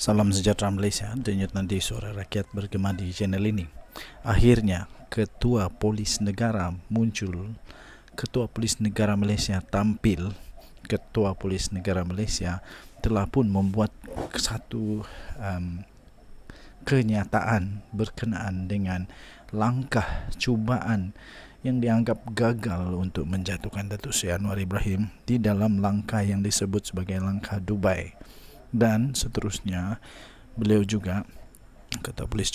Salam sejahtera Malaysia, denyut nadi suara rakyat bergema di channel ini. Akhirnya, Ketua Polis Negara muncul. Ketua Polis Negara Malaysia tampil. Ketua Polis Negara Malaysia telah pun membuat satu kenyataan berkenaan dengan langkah cubaan yang dianggap gagal untuk menjatuhkan Datuk Seri Anwar Ibrahim di dalam langkah yang disebut sebagai langkah Dubai. Dan seterusnya, beliau juga, Ketua Polis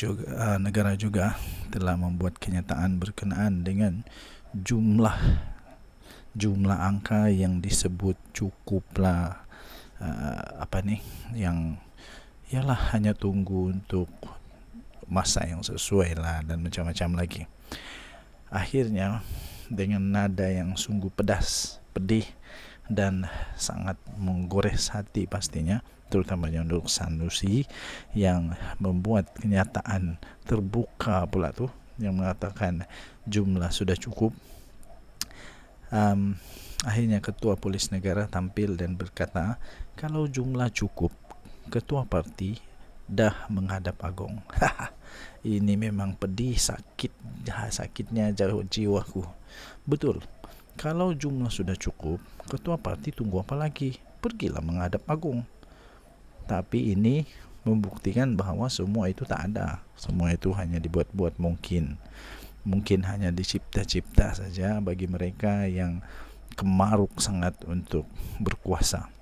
Negara juga telah membuat kenyataan berkenaan dengan jumlah angka yang disebut cukuplah yang ialah hanya tunggu untuk masa yang sesuai lah dan macam-macam lagi. Akhirnya dengan nada yang sungguh pedas, pedih dan sangat menggores hati pastinya, terutamanya untuk Sanusi yang membuat kenyataan terbuka pula tu yang mengatakan jumlah sudah cukup. Akhirnya Ketua Polis Negara tampil dan berkata kalau jumlah cukup, Ketua Parti dah menghadap Agong. Ini memang pedih, sakitnya jauh jiwaku. Betul, kalau jumlah sudah cukup, Ketua Parti tunggu apa lagi? Pergilah menghadap Agong. Tapi ini membuktikan bahawa semua itu tak ada. Semua itu hanya dibuat-buat, mungkin hanya dicipta-cipta saja bagi mereka yang kemaruk sangat untuk berkuasa.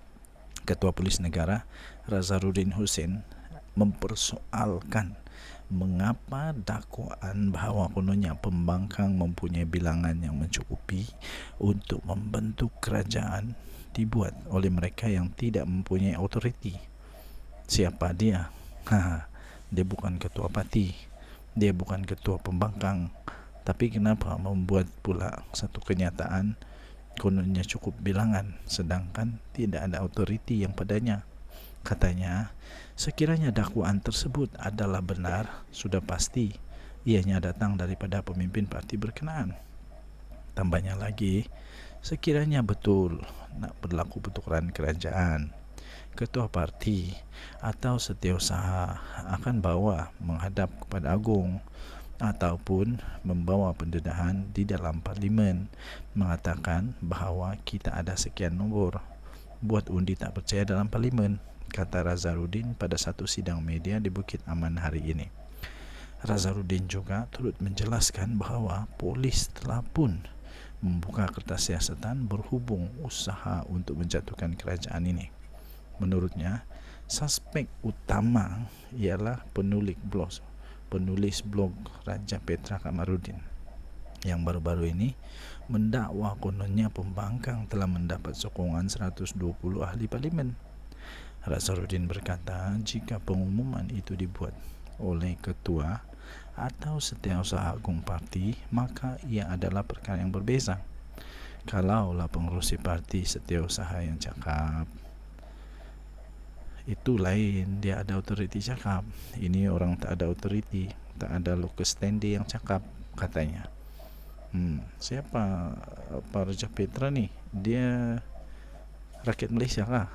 Ketua Polis Negara Razaruddin Hussein mempersoalkan mengapa dakwaan bahawa kononnya pembangkang mempunyai bilangan yang mencukupi untuk membentuk kerajaan dibuat oleh mereka yang tidak mempunyai autoriti. Siapa dia? Dia bukan ketua parti, dia bukan ketua pembangkang. Tapi kenapa membuat pula satu kenyataan kononnya cukup bilangan sedangkan tidak ada autoriti yang padanya? Katanya, sekiranya dakwaan tersebut adalah benar, sudah pasti ianya datang daripada pemimpin parti berkenaan. Tambahnya lagi, sekiranya betul nak berlaku pertukaran kerajaan, Ketua Parti atau Setiausaha akan bawa menghadap kepada Agong ataupun membawa pendedahan di dalam Parlimen mengatakan bahawa kita ada sekian nombor, buat undi tak percaya dalam Parlimen, kata Razaruddin pada satu sidang media di Bukit Aman hari ini. Razaruddin juga turut menjelaskan bahawa polis telah pun membuka kertas siasatan berhubung usaha untuk menjatuhkan kerajaan ini. Menurutnya, suspek utama ialah penulis blog Raja Petra Kamarudin yang baru-baru ini mendakwa kononnya pembangkang telah mendapat sokongan 120 ahli parlimen. Razaruddin berkata jika pengumuman itu dibuat oleh ketua atau Setiausaha Agung Parti, maka ia adalah perkara yang berbeza. Kalaulah pengerusi parti Setiausaha yang cakap, itu lain, dia ada autoriti cakap. Ini orang tak ada autoriti, tak ada locus standi yang cakap, katanya. Siapa Pak Raja Petra ni? Dia rakyat Malaysia kah?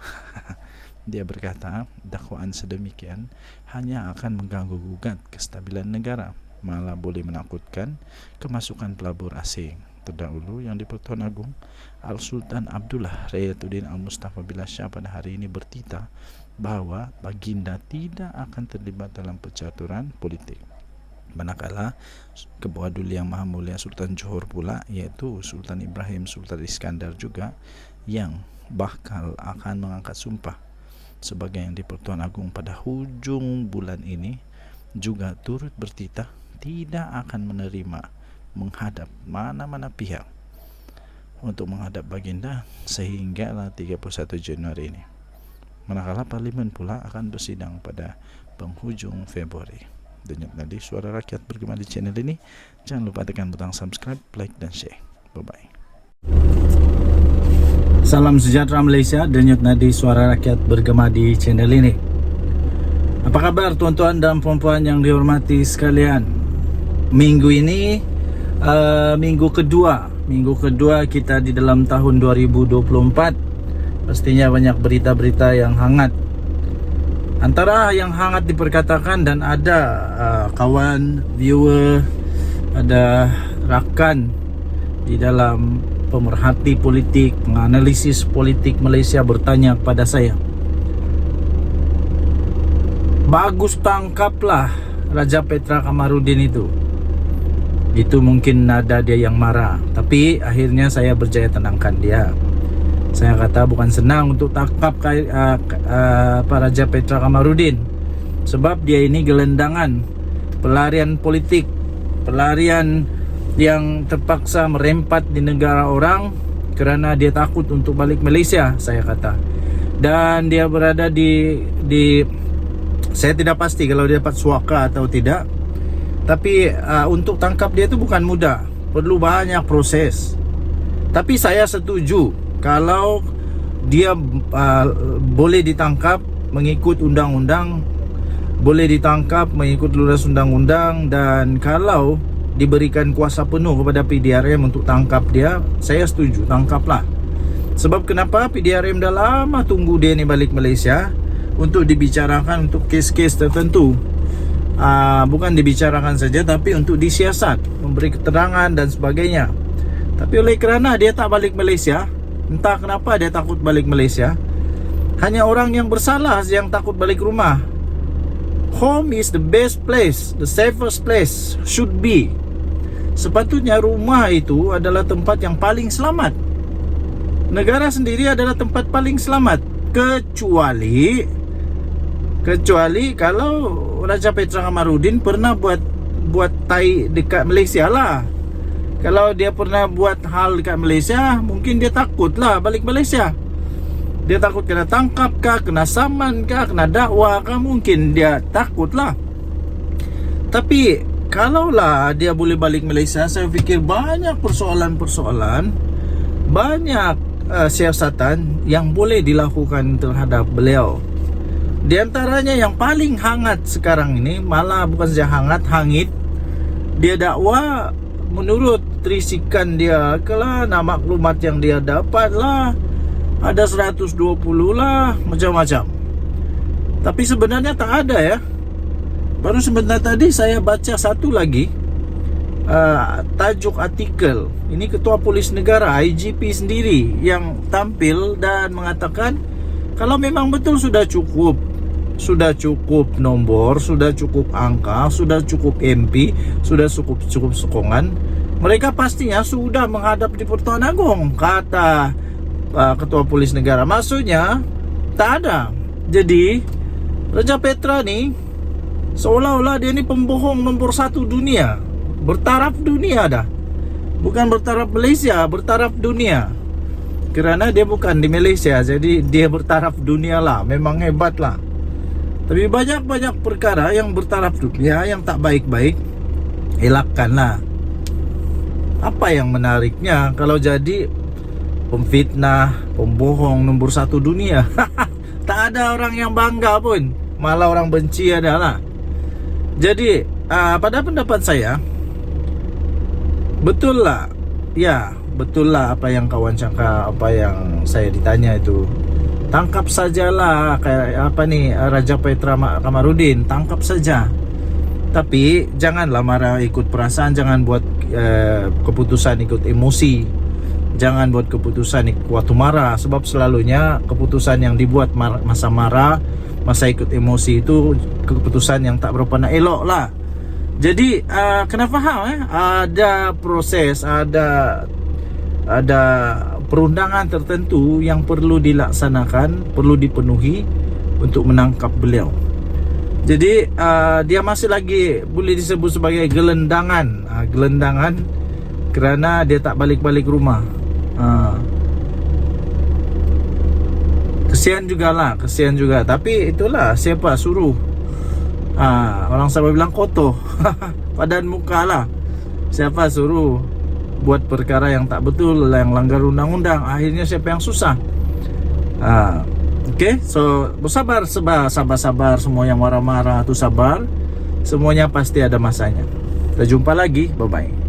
Dia berkata dakwaan sedemikian hanya akan mengganggu gugat kestabilan negara, malah boleh menakutkan kemasukan pelabur asing. Terdahulu yang di-Pertuan Agong Al-Sultan Abdullah Rayatuddin Al-Mustafa Billah Shah pada hari ini bertitah bahawa baginda tidak akan terlibat dalam percaturan politik. Manakala Ketua Duli Yang Maha Mulia Sultan Johor pula, iaitu Sultan Ibrahim Sultan Iskandar juga yang bakal akan mengangkat sumpah sebagai yang di-Pertuan Agong pada hujung bulan ini, juga turut bertitah tidak akan menerima menghadap mana-mana pihak untuk menghadap baginda sehinggalah 31 Januari ini. Manakala Parlimen pula akan bersidang pada penghujung Februari. Denyut nadi suara rakyat bergema di channel ini. Jangan lupa tekan butang subscribe, like dan share. Bye-bye. Salam sejahtera Malaysia, denyut nadi suara rakyat bergema di channel ini. Apa kabar tuan-tuan dan puan-puan yang dihormati sekalian? Minggu ini minggu kedua kita di dalam tahun 2024. Pastinya banyak berita-berita yang hangat Antara yang hangat diperkatakan dan ada kawan, viewer, ada rakan di dalam pemerhati politik, menganalisis politik Malaysia bertanya kepada saya, bagus tangkaplah Raja Petra Kamarudin itu. Itu mungkin nada dia yang marah, tapi akhirnya saya berjaya tenangkan dia. Saya kata bukan senang untuk tangkap Raja Petra Kamarudin, sebab dia ini gelendangan, pelarian politik, pelarian yang terpaksa merempat di negara orang kerana dia takut untuk balik Malaysia, saya kata. Dan dia berada di saya tidak pasti kalau dia dapat suaka atau tidak. Tapi untuk tangkap dia itu bukan mudah, perlu banyak proses. Tapi saya setuju kalau dia boleh ditangkap mengikut undang-undang, boleh ditangkap mengikut luras undang-undang, dan kalau diberikan kuasa penuh kepada PDRM untuk tangkap dia, saya setuju, tangkaplah. Sebab kenapa? PDRM dah lama tunggu dia ni balik Malaysia untuk dibicarakan untuk kes-kes tertentu. Bukan dibicarakan saja, tapi untuk disiasat, memberi keterangan dan sebagainya. Tapi oleh kerana dia tak balik Malaysia, entah kenapa dia takut balik Malaysia, hanya orang yang bersalah yang takut balik rumah. Home is the best place, the safest place, should be. Sepatutnya rumah itu adalah tempat yang paling selamat. Negara sendiri adalah tempat paling selamat, kecuali kalau Raja Petra Kamarudin pernah buat tai dekat Malaysia lah. Kalau dia pernah buat hal dekat Malaysia, mungkin dia takut lah balik Malaysia. Dia takut kena tangkap kah, kena saman kah, kena dakwa kah, mungkin dia takut lah. Tapi kalaulah dia boleh balik Malaysia, saya fikir banyak persoalan-persoalan, banyak siasatan yang boleh dilakukan terhadap beliau. Di antaranya yang paling hangat sekarang ini, malah bukan saja hangat, hangit. Dia dakwa menurut trisikan dia kelah, nak maklumat yang dia dapat lah, ada 120 lah, macam-macam. Tapi sebenarnya tak ada ya. Baru sebentar tadi saya baca satu lagi tajuk artikel. Ini Ketua Polis Negara, IGP sendiri yang tampil dan mengatakan kalau memang betul sudah cukup nombor, sudah cukup angka, sudah cukup MP, sudah cukup sokongan, mereka pastinya sudah menghadap di Pertuan Agong, kata Ketua Polis Negara. Maksudnya tak ada. Jadi Raja Petra ni seolah-olah dia ni pembohong nombor 1 dunia, bertaraf dunia dah. Bukan bertaraf Malaysia, bertaraf dunia. Kerana dia bukan di Malaysia, jadi dia bertaraf dunia lah. Memang hebat lah. Tapi banyak-banyak perkara yang bertaraf dunia, yang tak baik-baik, elakkanlah. Apa yang menariknya kalau jadi pemfitnah, pembohong nombor 1 dunia? Tak ada orang yang bangga pun, malah orang benci adalah. Jadi pada pendapat saya, betul lah apa yang kawan cakap, apa yang saya ditanya itu. Tangkap sajalah kayak apa ni, Raja Petra Kamarudin, tangkap saja. Tapi janganlah marah ikut perasaan, jangan buat keputusan ikut emosi, jangan buat keputusan waktu marah. Sebab selalunya keputusan yang dibuat masa marah, masa ikut emosi itu keputusan yang tak berapa nak elok lah. Jadi kena faham ada proses, ada perundangan tertentu yang perlu dilaksanakan, perlu dipenuhi untuk menangkap beliau. Jadi dia masih lagi boleh disebut sebagai gelendangan, gelendangan kerana dia tak balik-balik rumah. Kesian jugalah, kesian juga. Tapi itulah, siapa suruh orang Sabah bilang kotor padan muka lah. Siapa suruh buat perkara yang tak betul, yang langgar undang-undang, akhirnya siapa yang susah? Okay, so bersabar, sabar semua yang marah-marah tu sabar. Semuanya pasti ada masanya. Kita jumpa lagi, bye-bye.